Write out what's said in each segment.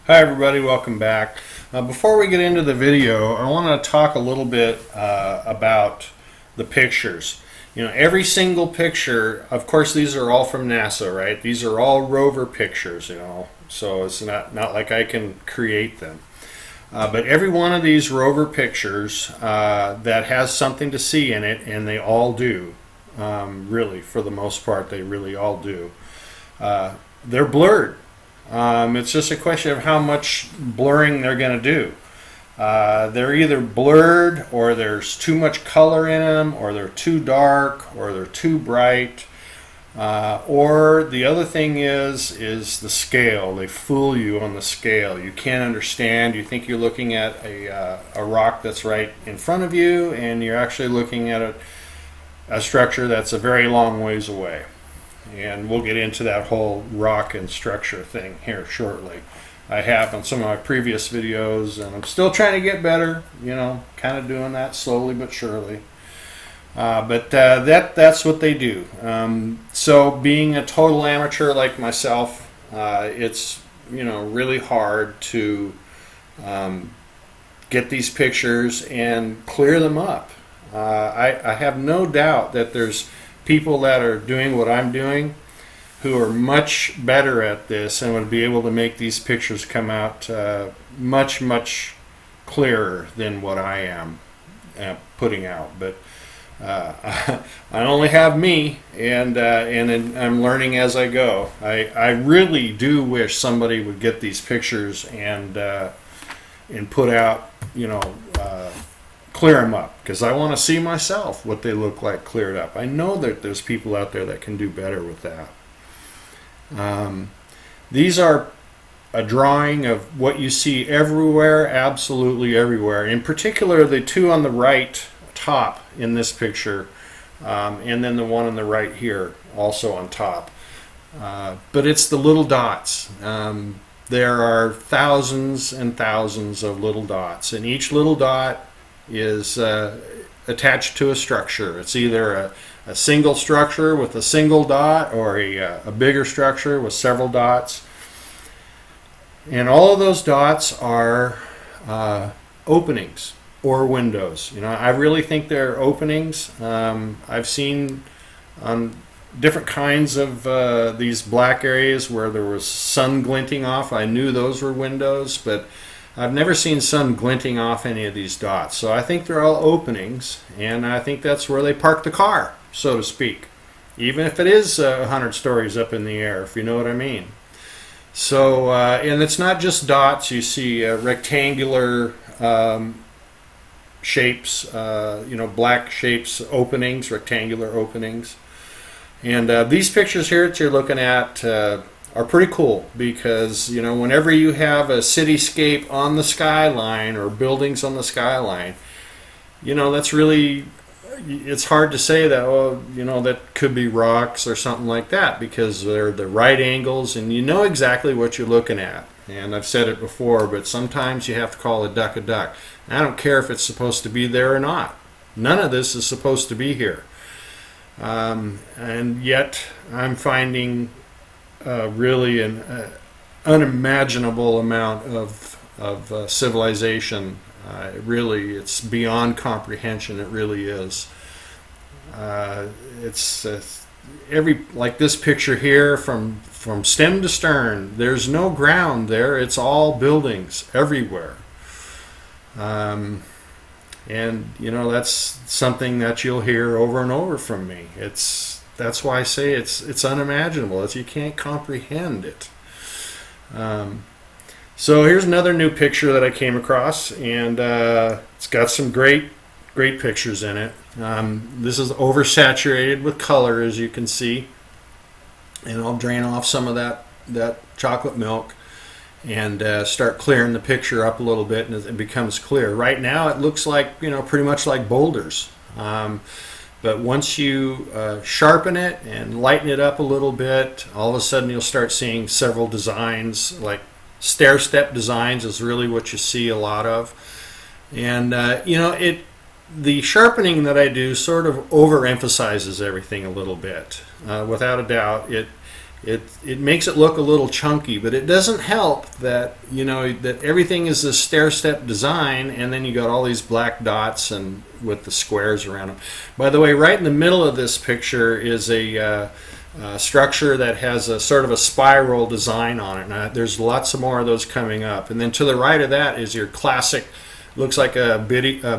Hi everybody, welcome back. Before we get into the video, I want to talk a little bit about the pictures. You know, every single picture, of course these are all from NASA, right? These are all rover pictures, you know, so it's not like I can create them. But every one of these rover pictures that has something to see in it, and they all do, really, for the most part, they really all do. They're blurred. It's just a question of how much blurring they're going to do. They're either blurred, or there's too much color in them, or they're too dark, or they're too bright. Or the other thing is the scale. They fool you on the scale. You can't understand. You think you're looking at a rock that's right in front of you, and you're actually looking at a structure that's a very long ways away. And we'll get into that whole rock and structure thing here shortly. I have on some of my previous videos, and I'm still trying to get better, you know, kind of doing that slowly but surely. But that's what they do. So being a total amateur like myself, it's, you know, really hard to get these pictures and clear them up. I have no doubt that there's people that are doing what I'm doing who are much better at this and would be able to make these pictures come out much clearer than what I am putting out. But I only have me, and I'm learning as I go. I really do wish somebody would get these pictures and put out, you know, clear them up, because I want to see myself what they look like cleared up. I know that there's people out there that can do better with that. These are a drawing of what you see everywhere, absolutely everywhere. In particular, the two on the right top in this picture, and then the one on the right here also on top. But it's the little dots. There are thousands and thousands of little dots, and each little dot is attached to a structure. It's either a single structure with a single dot, or a bigger structure with several dots. And all of those dots are openings or windows. You know, I really think they're openings. I've seen on different kinds of these black areas where there was sun glinting off. I knew those were windows, but I've never seen sun glinting off any of these dots. So I think they're all openings, and I think that's where they park the car, so to speak, even if it is 100 stories up in the air, if you know what I mean. So, and it's not just dots. You see rectangular shapes, you know, black shapes, openings, rectangular openings. And these pictures here that you're looking at are pretty cool, because, you know, whenever you have a cityscape on the skyline or buildings on the skyline, you know, that's really, it's hard to say that, oh, you know, that could be rocks or something like that, because they're the right angles and you know exactly what you're looking at. And I've said it before, but sometimes you have to call a duck a duck. And I don't care if it's supposed to be there or not. None of this is supposed to be here. And yet I'm finding really an unimaginable amount of civilization. Really, it's beyond comprehension. It really is. It's like this picture here, from stem to stern. There's no ground there. It's all buildings everywhere. And you know, that's something that you'll hear over and over from me. That's why I say it's unimaginable. You can't comprehend it. So here's another new picture that I came across, and it's got some great pictures in it. This is oversaturated with color, as you can see, and I'll drain off some of that chocolate milk and start clearing the picture up a little bit, and it becomes clear. Right now it looks like, you know, pretty much like boulders. But once you sharpen it and lighten it up a little bit, all of a sudden you'll start seeing several designs. Like stair-step designs is really what you see a lot of. And you know, the sharpening that I do sort of overemphasizes everything a little bit. Without a doubt, it it makes it look a little chunky, but it doesn't help that, you know, that everything is this stair-step design, and then you got all these black dots and with the squares around them. By the way, right in the middle of this picture is a structure that has a sort of a spiral design on it. Now, there's lots of more of those coming up, and then to the right of that is your classic. Looks like a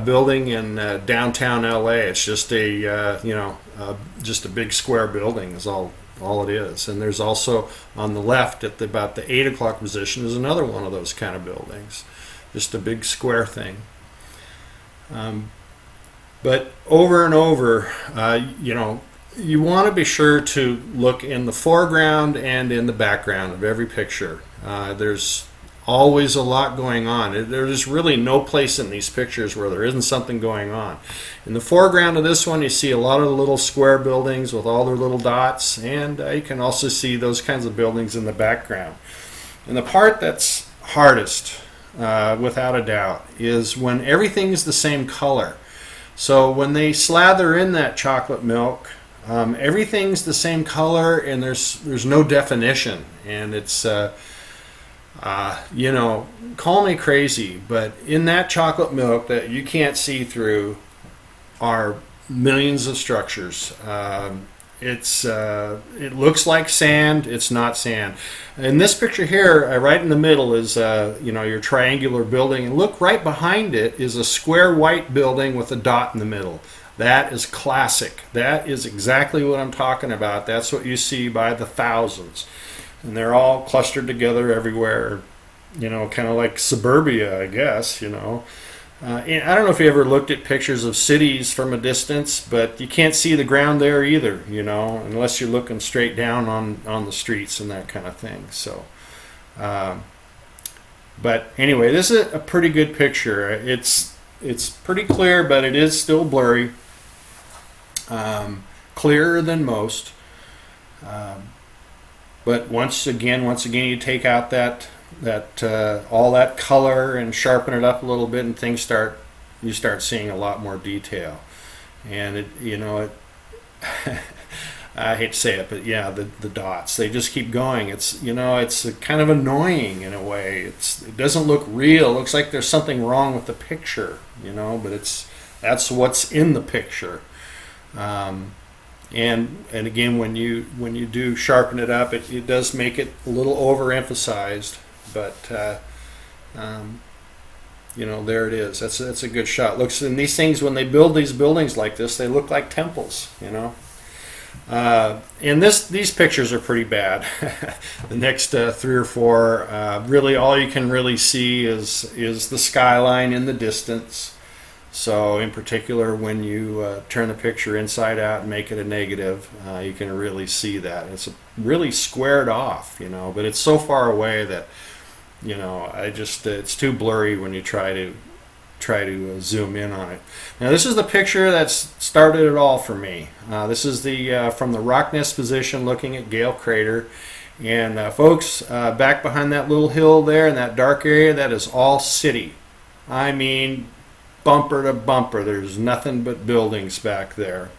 building in downtown LA. It's just a just a big square building is all it is. And there's also on the left at about the 8 o'clock position is another one of those kind of buildings, just a big square thing. But over and over, you know, you want to be sure to look in the foreground and in the background of every picture. There's always a lot going on. There's really no place in these pictures where there isn't something going on. In the foreground of this one, you see a lot of the little square buildings with all their little dots, and you can also see those kinds of buildings in the background. And the part that's hardest, without a doubt, is when everything's the same color. So when they slather in that chocolate milk, everything's the same color, and there's no definition, and it's you know, call me crazy, but in that chocolate milk that you can't see through are millions of structures. It looks like sand. It's not sand. In this picture here, right in the middle is you know, your triangular building, and look right behind it is a square white building with a dot in the middle. That is classic. That is exactly what I'm talking about. That's what you see by the thousands. And they're all clustered together everywhere, you know, kind of like suburbia, I guess, you know. And I don't know if you ever looked at pictures of cities from a distance, but you can't see the ground there either, you know, unless you're looking straight down on the streets and that kind of thing. So, but anyway, this is a pretty good picture. It's pretty clear, but it is still blurry, clearer than most. But once again, you take out that all that color and sharpen it up a little bit, and you start seeing a lot more detail. And you know, I hate to say it, but yeah, the dots, they just keep going. It's, you know, it's kind of annoying in a way. It doesn't look real. It looks like there's something wrong with the picture, you know, but that's what's in the picture. And again, when you do sharpen it up, it does make it a little overemphasized, but you know, there it is. That's a good shot. Looks, and these things, when they build these buildings like this, they look like temples, you know. And these pictures are pretty bad. The next 3 or 4, really all you can really see is the skyline in the distance. So in particular, when you turn the picture inside out and make it a negative, you can really see that. It's really squared off, you know, but it's so far away that, you know, it's too blurry when you try to zoom in on it. Now this is the picture that's started it all for me. This is the from the Rocknest position looking at Gale Crater. And folks, back behind that little hill there in that dark area, that is all city. I mean, bumper to bumper, there's nothing but buildings back there.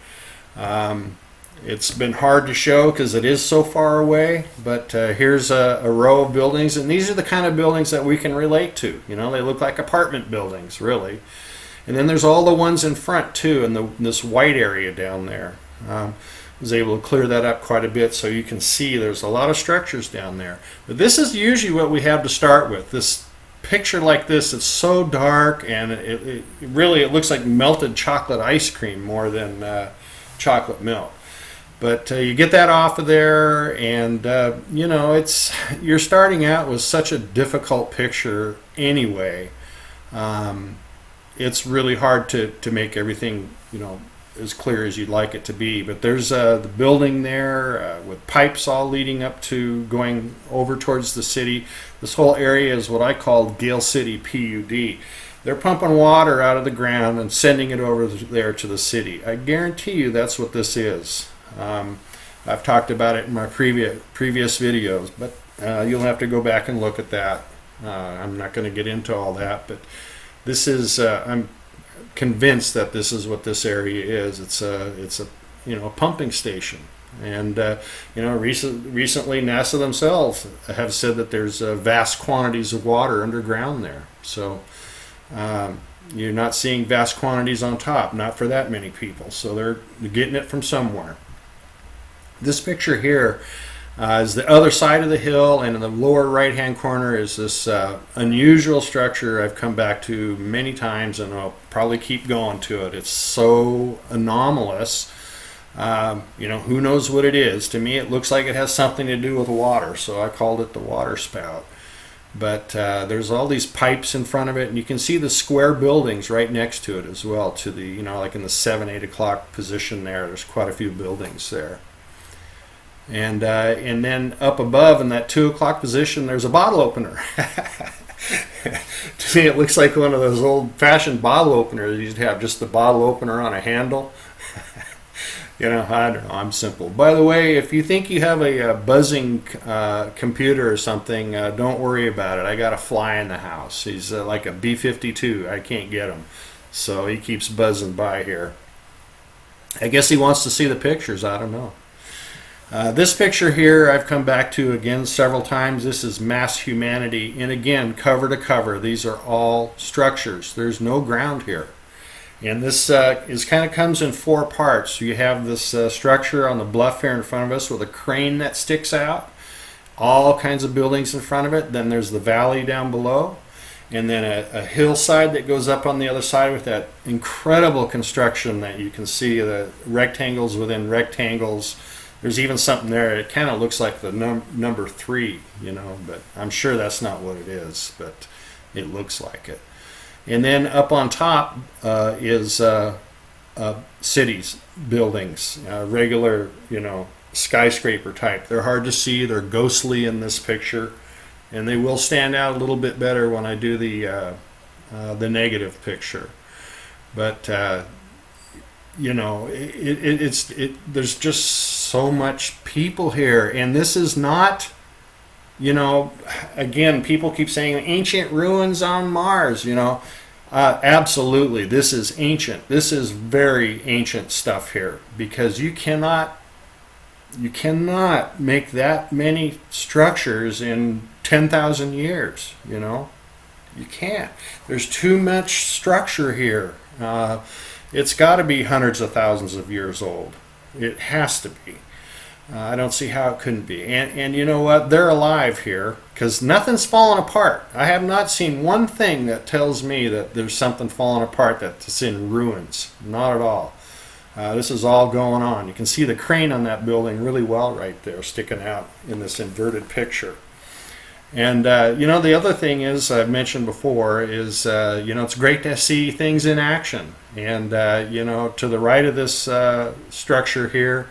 It's been hard to show because it is so far away, but here's a row of buildings, and these are the kind of buildings that we can relate to. You know, they look like apartment buildings, really. And then there's all the ones in front too, and this white area down there. I was able to clear that up quite a bit, so you can see there's a lot of structures down there. But this is usually what we have to start with. This picture like this, it's so dark, and it really looks like melted chocolate ice cream more than chocolate milk. But you get that off of there, and you know, you're starting out with such a difficult picture anyway. It's really hard to make everything, you know, as clear as you'd like it to be. But there's the building there with pipes all leading up to going over towards the city. This whole area is what I call Gale City PUD. They're pumping water out of the ground and sending it over there to the city. I guarantee you that's what this is. I've talked about it in my previous videos, but you'll have to go back and look at that. I'm not going to get into all that, but this is I'm convinced that this is what this area is. It's a you know, a pumping station. And recently NASA themselves have said that there's vast quantities of water underground there. So you're not seeing vast quantities on top, not for that many people. So they're getting it from somewhere. This picture here is the other side of the hill, and in the lower right hand corner is this unusual structure I've come back to many times, and I'll probably keep going to it. It's so anomalous. Who knows what it is. To me, it looks like it has something to do with water, so I called it the water spout. But there's all these pipes in front of it, and you can see the square buildings right next to it as well, to the, like in the 7-8 o'clock position there. There's quite a few buildings there. And then up above in that 2 o'clock position, there's a bottle opener. To me, it looks like one of those old-fashioned bottle openers. You'd have just the bottle opener on a handle. I don't know. I'm simple. By the way, if you think you have a buzzing computer or something, don't worry about it. I got a fly in the house. He's like a B-52. I can't get him. So he keeps buzzing by here. I guess he wants to see the pictures. I don't know. This picture here I've come back to again several times. This is mass humanity. And again, cover to cover, these are all structures. There's no ground here. And this kind of comes in 4 parts. You have this structure on the bluff here in front of us with a crane that sticks out. All kinds of buildings in front of it. Then there's the valley down below. And then a hillside that goes up on the other side with that incredible construction that you can see, the rectangles within rectangles. There's even something there. It kind of looks like the number 3, but I'm sure that's not what it is, but it looks like it. And then up on top is cities, buildings, regular, skyscraper type. They're hard to see. They're ghostly in this picture, and they will stand out a little bit better when I do the negative picture. But there's just so much people here, and this is not. Again, people keep saying ancient ruins on Mars, absolutely, this is ancient. This is very ancient stuff here, because you cannot make that many structures in 10,000 years, You can't. There's too much structure here. It's got to be hundreds of thousands of years old. It has to be. I don't see how it couldn't be. And you know what? They're alive here because nothing's fallen apart. I have not seen one thing that tells me that there's something falling apart that's in ruins. Not at all. This is all going on. You can see the crane on that building really well right there, sticking out in this inverted picture. And the other thing is, I've mentioned before, is it's great to see things in action. And to the right of this structure here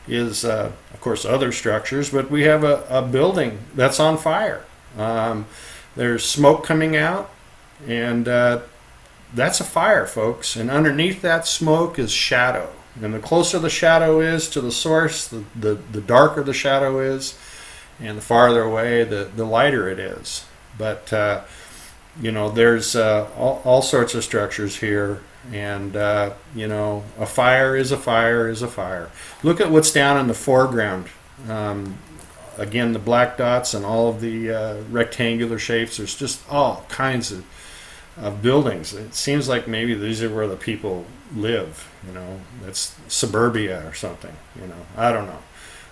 is of course other structures, but we have a building that's on fire. There's smoke coming out, and that's a fire, folks, and underneath that smoke is shadow, and the closer the shadow is to the source, the darker the shadow is, and the farther away the lighter it is. But there's all sorts of structures here. And a fire is a fire is a fire. Look at what's down in the foreground. Again, the black dots and all of the rectangular shapes. There's just all kinds of buildings. It seems like maybe these are where the people live. That's suburbia or something. I don't know.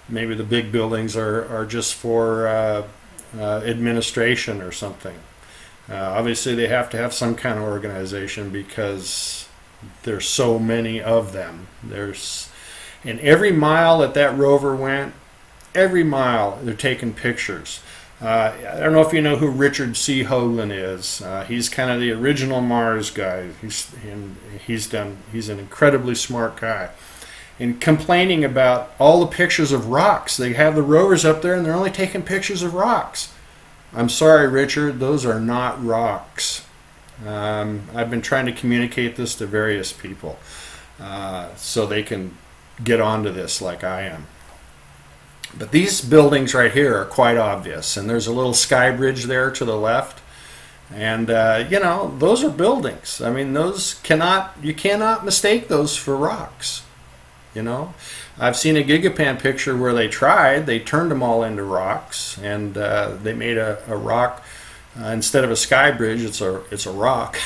Maybe the big buildings are just for administration or something. Obviously, they have to have some kind of organization because there's so many of them. And every mile that rover went, every mile they're taking pictures. I don't know if you know who Richard C. Hoagland is. He's kind of the original Mars guy. He's an incredibly smart guy. And complaining about all the pictures of rocks. They have the rovers up there and they're only taking pictures of rocks. I'm sorry, Richard, those are not rocks. I've been trying to communicate this to various people so they can get onto this like I am. But these buildings right here are quite obvious, and there's a little sky bridge there to the left, and those are buildings. I mean, you cannot mistake those for rocks. You know, I've seen a Gigapan picture where they turned them all into rocks, and they made a rock instead of a sky bridge. It's a rock,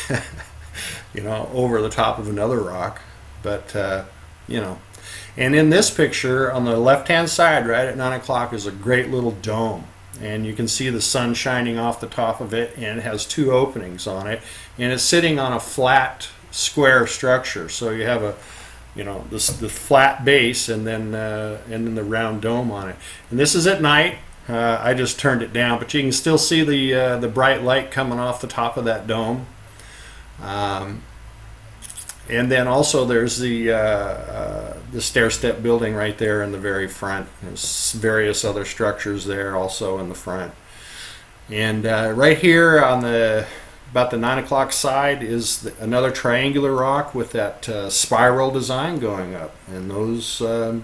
you know, over the top of another rock. But you know, and in this picture on the left-hand side, right at 9 o'clock, is a great little dome, and you can see the sun shining off the top of it, and it has 2 openings on it, and it's sitting on a flat square structure. So you have the flat base, and then the round dome on it. And this is at night. I just turned it down, but you can still see the bright light coming off the top of that dome. And then also there's the stair-step building right there in the very front. There's various other structures there also in the front. And right here on about the 9 o'clock side is another triangular rock with that spiral design going up. And those, did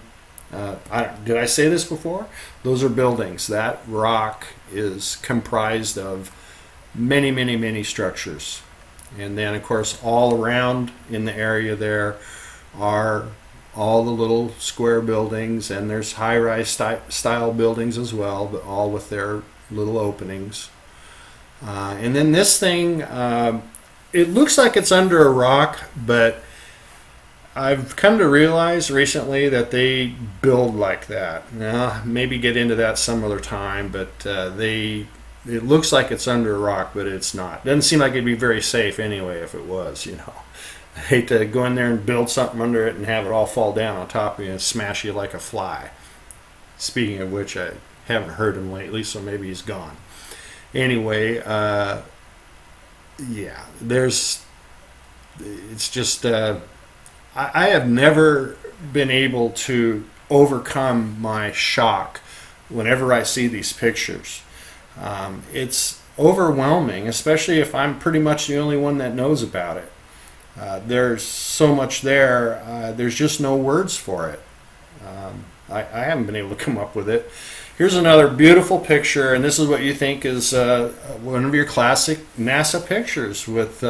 I say this before? Those are buildings. That rock is comprised of many, many, many structures. And then, of course, all around in the area there are all the little square buildings, and there's high-rise style buildings as well, but all with their little openings. And then this thing, it looks like it's under a rock, but I've come to realize recently that they build like that. Now, maybe get into that some other time, but it looks like it's under a rock, but it's not. Doesn't seem like it'd be very safe anyway if it was, you know. I hate to go in there and build something under it and have it all fall down on top of you and smash you like a fly. Speaking of which, I haven't heard him lately, so maybe he's gone. Anyway, yeah, it's just, I have never been able to overcome my shock whenever I see these pictures. It's overwhelming, especially if I'm pretty much the only one that knows about it. There's so much there, there's just no words for it. I haven't been able to come up with it. Here's another beautiful picture, and this is what you think is one of your classic NASA pictures with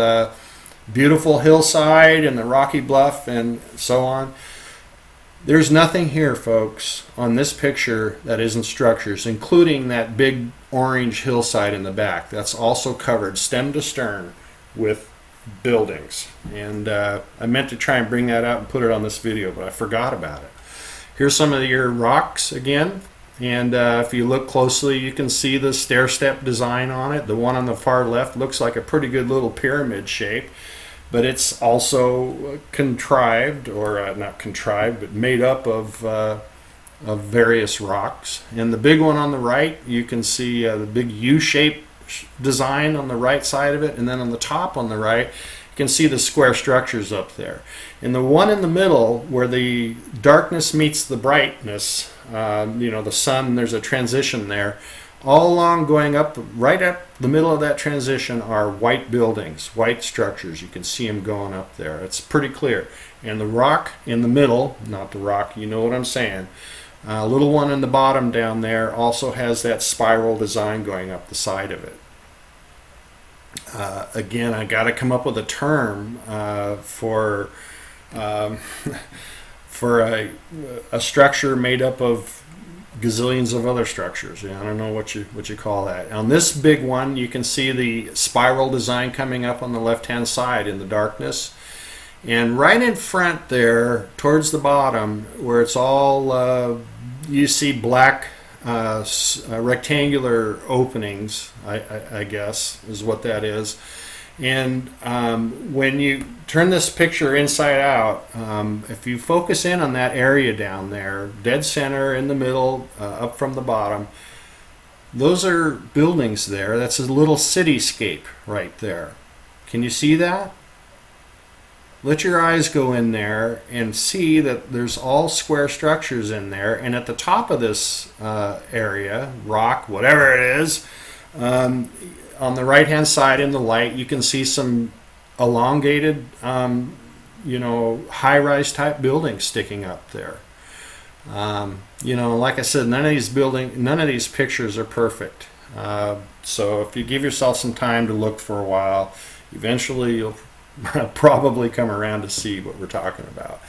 beautiful hillside and the rocky bluff and so on. There's nothing here, folks, on this picture that isn't structures, including that big orange hillside in the back. That's also covered stem to stern with buildings. And I meant to try and bring that out and put it on this video, but I forgot about it. Here's some of your rocks again. And if you look closely, you can see the stair-step design on it. The one on the far left looks like a pretty good little pyramid shape, but it's also contrived, or not contrived, but made up of various rocks. And the big one on the right, you can see the big U-shaped design on the right side of it, and then on the top on the right, you can see the square structures up there. And the one in the middle, where the darkness meets the brightness, the sun, there's a transition there. All along going up, right up the middle of that transition are white buildings, white structures. You can see them going up there. It's pretty clear. And the rock in the middle, not the rock, you know what I'm saying, a little one in the bottom down there also has that spiral design going up the side of it. Again, I got to come up with a term for a structure made up of gazillions of other structures. I don't know what you call that. On this big one, you can see the spiral design coming up on the left-hand side in the darkness. And right in front there, towards the bottom, where it's all, you see black rectangular openings, I guess, is what that is. And when you turn this picture inside out, if you focus in on that area down there, dead center in the middle, up from the bottom, those are buildings there. That's a little cityscape right there. Can you see that? Let your eyes go in there and see that there's all square structures in there. And at the top of this area, rock, whatever it is, on the right-hand side in the light, you can see some elongated, high-rise type buildings sticking up there. Like I said, none of these pictures are perfect. So if you give yourself some time to look for a while, eventually you'll probably come around to see what we're talking about.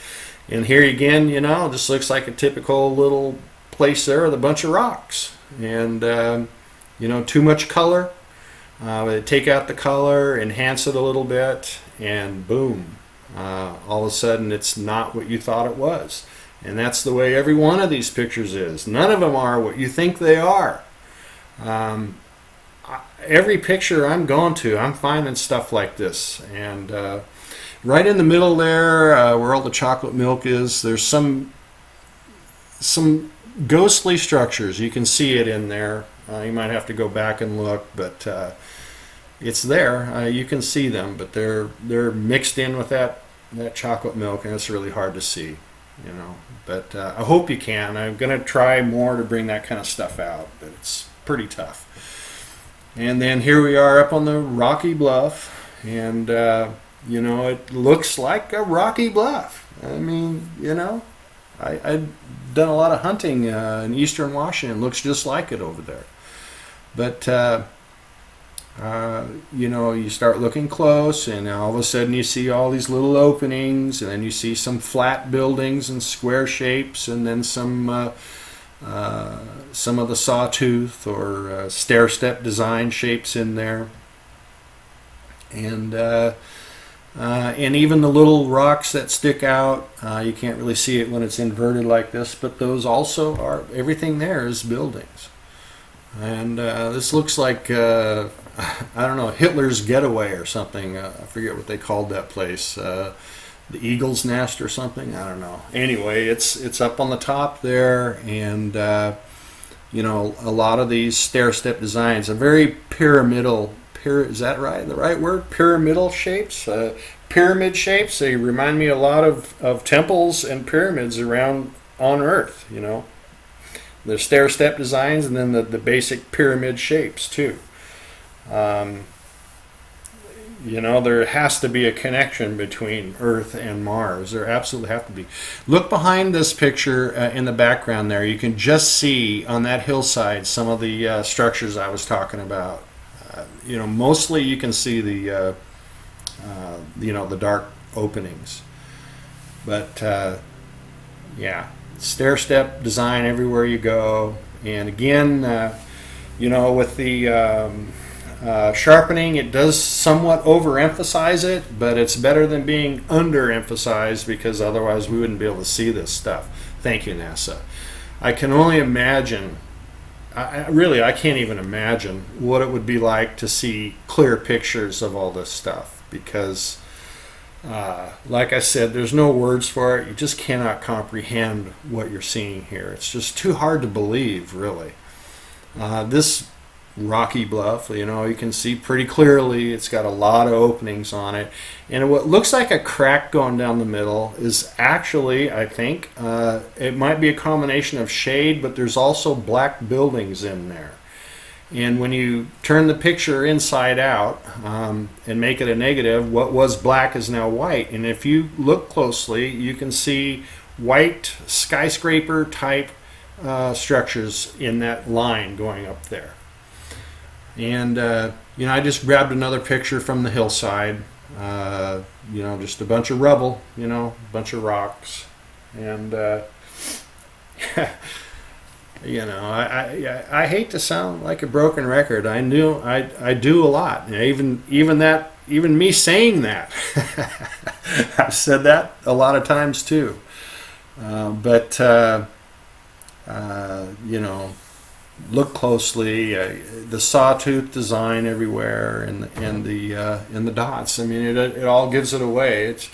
And here again, you know, this looks like a typical little place there with a bunch of rocks. And, you know, too much color. Take out the color, enhance it a little bit, and boom. All of a sudden, it's not what you thought it was. And that's the way every one of these pictures is. None of them are what you think they are. Every picture I'm going to, I'm finding stuff like this. And right in the middle there, where all the chocolate milk is, there's some ghostly structures. You can see it in there. You might have to go back and look, but it's there. You can see them, but they're mixed in with that chocolate milk, and it's really hard to see, you know. But I hope you can. I'm going to try more to bring that kind of stuff out, but it's pretty tough. And then here we are up on the rocky bluff, and you know, it looks like a rocky bluff. I mean, you know, I've done a lot of hunting in eastern Washington. It looks just like it over there. But you know, you start looking close, and all of a sudden you see all these little openings, and then you see some flat buildings and square shapes, and then some of the sawtooth or stair-step design shapes in there, and even the little rocks that stick out. You can't really see it when it's inverted like this, but those also are, everything there is buildings. And this looks like I don't know, Hitler's getaway or something. I forget what they called that place. The Eagle's Nest or something. I don't know. Anyway, it's up on the top there, and you know, a lot of these stair-step designs are very pyramidal. Is that right? The right word? Pyramidal shapes. Pyramid shapes. They remind me a lot of temples and pyramids around on Earth. You know, the stair-step designs, and then the basic pyramid shapes too. You know, there has to be a connection between Earth and Mars. There absolutely have to be. Look behind this picture in the background there. You can just see on that hillside some of the structures I was talking about. You know, mostly you can see the you know, the dark openings. But yeah, stair-step design everywhere you go. And again, you know, with the sharpening, it does somewhat overemphasize it, but it's better than being underemphasized, because otherwise we wouldn't be able to see this stuff. Thank you, NASA. I can only imagine, I can't even imagine what it would be like to see clear pictures of all this stuff, because like I said, there's no words for it. You just cannot comprehend what you're seeing here. It's just too hard to believe, really. This rocky bluff, you know, you can see pretty clearly it's got a lot of openings on it, and what looks like a crack going down the middle is actually, I think, it might be a combination of shade, but there's also black buildings in there. And when you turn the picture inside out and make it a negative, what was black is now white, and if you look closely, you can see white skyscraper type structures in that line going up there. And you know, I just grabbed another picture from the hillside. You know, just a bunch of rubble, you know, a bunch of rocks, and you know, I hate to sound like a broken record. I do a lot. Even me saying that, I've said that a lot of times too. But you know, look closely. The sawtooth design everywhere, and the dots. I mean, it all gives it away. It's,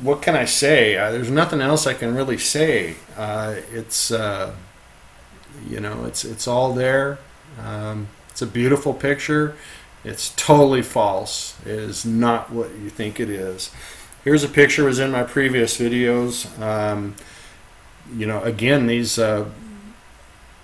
what can I say? There's nothing else I can really say. It's you know, it's all there. It's a beautiful picture. It's totally false. It is not what you think it is. Here's a picture. It was in my previous videos. You know, again, these are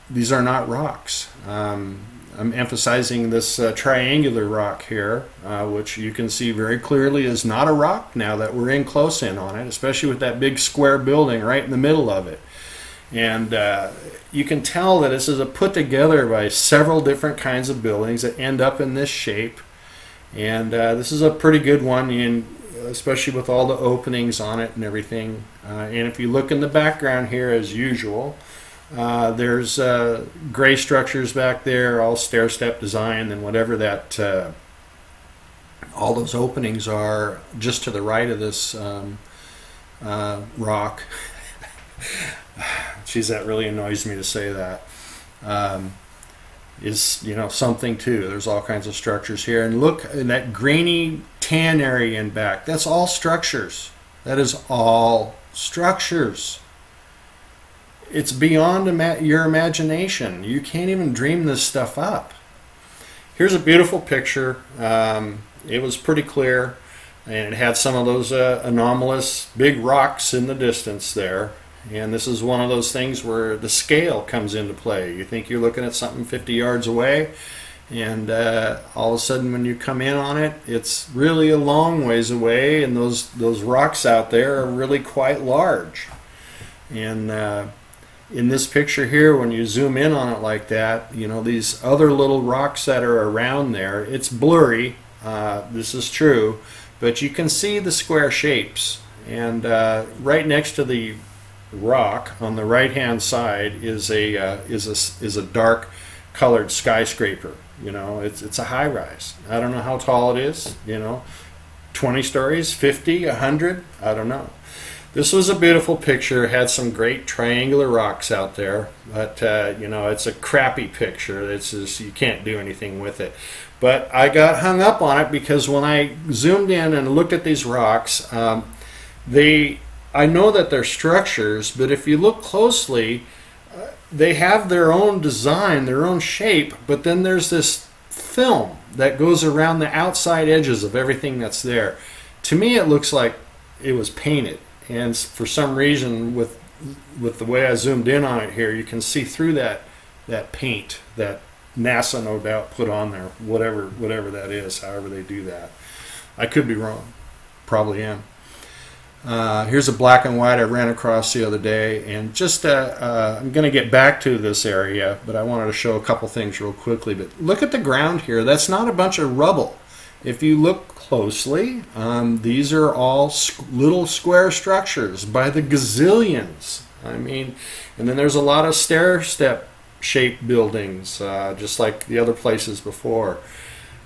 not rocks. I'm emphasizing this triangular rock here, which you can see very clearly is not a rock now that we're in close in on it, especially with that big square building right in the middle of it. And you can tell that this is put together by several different kinds of buildings that end up in this shape. And this is a pretty good one, and especially with all the openings on it and everything. And if you look in the background here, as usual, there's gray structures back there, all stair-step design, and whatever that all those openings are just to the right of this rock. Geez, that really annoys me to say that. Is, you know, something too. There's all kinds of structures here, and look in that grainy tan area in back. That's all structures. That is all structures. It's beyond your imagination. You can't even dream this stuff up. Here's a beautiful picture. It was pretty clear, and it had some of those anomalous big rocks in the distance there. And this is one of those things where the scale comes into play. You think you're looking at something 50 yards away, and all of a sudden when you come in on it, it's really a long ways away, and those rocks out there are really quite large. And in this picture here, when you zoom in on it like that, you know, these other little rocks that are around there, it's blurry, this is true, but you can see the square shapes. And right next to the rock on the right hand side is a dark colored skyscraper. You know, it's a high rise. I don't know how tall it is, you know, 20 stories, 50, 100, I don't know. This was a beautiful picture. It had some great triangular rocks out there, but you know, it's a crappy picture. It's just, you can't do anything with it. But I got hung up on it because when I zoomed in and looked at these rocks, I know that they're structures, but if you look closely, they have their own design, their own shape, but then there's this film that goes around the outside edges of everything that's there. To me, it looks like it was painted, and for some reason, with the way I zoomed in on it here, you can see through that paint that NASA no doubt put on there, whatever that is, however they do that. I could be wrong, probably am. Here's a black and white I ran across the other day, and just I'm going to get back to this area, but I wanted to show a couple things real quickly. But look at the ground here. That's not a bunch of rubble. If you look closely, these are all little square structures by the gazillions. I mean, and then there's a lot of stair-step shaped buildings, just like the other places before.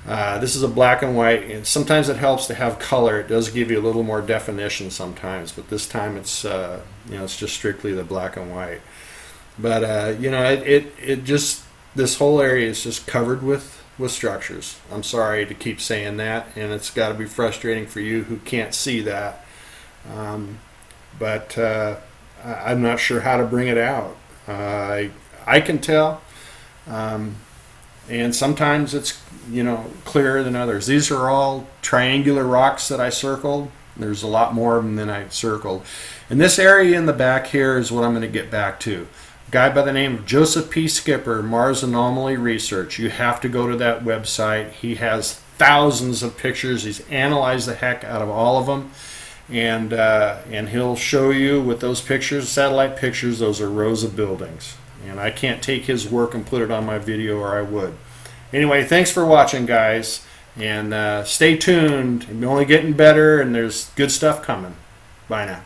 This is a black and white, and sometimes it helps to have color. It does give you a little more definition sometimes, but this time it's you know, it's just strictly the black and white. But you know, it just, this whole area is just covered with structures. I'm sorry to keep saying that, and it's got to be frustrating for you who can't see that. But I'm not sure how to bring it out. I can tell. And sometimes it's, you know, clearer than others. These are all triangular rocks that I circled. There's a lot more of them than I circled. And this area in the back here is what I'm going to get back to. A guy by the name of Joseph P. Skipper, Mars Anomaly Research. You have to go to that website. He has thousands of pictures. He's analyzed the heck out of all of them. And he'll show you with those pictures, satellite pictures, those are rows of buildings. And I can't take his work and put it on my video, or I would. Anyway, thanks for watching, guys. And stay tuned. I'm only getting better, and there's good stuff coming. Bye now.